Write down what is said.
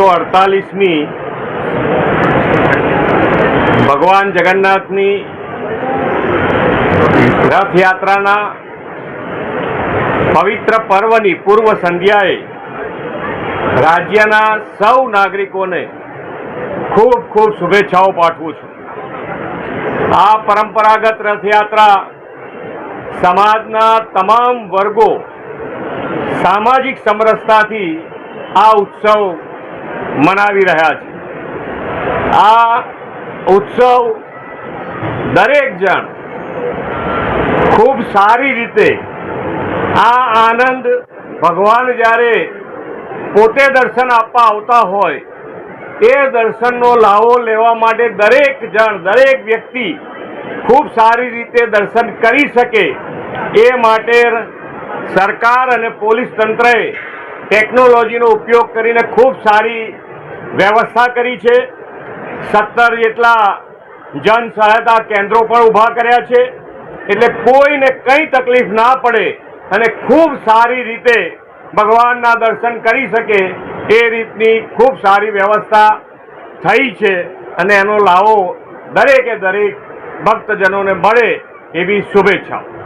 148મી ભગવાન જગન્નાથની રથયાત્રાના પવિત્ર પર્વની પૂર્વ સંધ્યાએ રાજ્યના સૌ નાગરિકોને ખૂબ ખૂબ શુભેચ્છાઓ પાઠવું છું। આ પરંપરાગત રથયાત્રા સમાજના તમામ વર્ગો સામાજિક સમરસતાથી આ ઉત્સવ મનાવી રહ્યા છે। આ ઉત્સવ દરેક જણ ખૂબ સારી રીતે આ આનંદ ભગવાન જ્યારે પોતે દર્શન આપવા આવતા હોય એ દર્શનનો લાવો લેવા માટે દરેક જણ દરેક વ્યક્તિ ખૂબ સારી રીતે દર્શન કરી શકે એ માટે સરકાર અને પોલીસ તંત્રએ ટેકનોલોજીનો ઉપયોગ કરીને ખૂબ સારી વ્યવસ્થા કરી છે। 17 જેટલા જન સહાયતા કેન્દ્રો પણ ઊભા કર્યા છે, એટલે કોઈને કંઈ તકલીફ ના પડે અને ખૂબ સારી રીતે ભગવાનના દર્શન કરી શકે એ રીતની ખૂબ સારી વ્યવસ્થા થઈ છે અને એનો લાવો દરેકે દરેક ભક્તજનોને મળે એવી શુભેચ્છાઓ।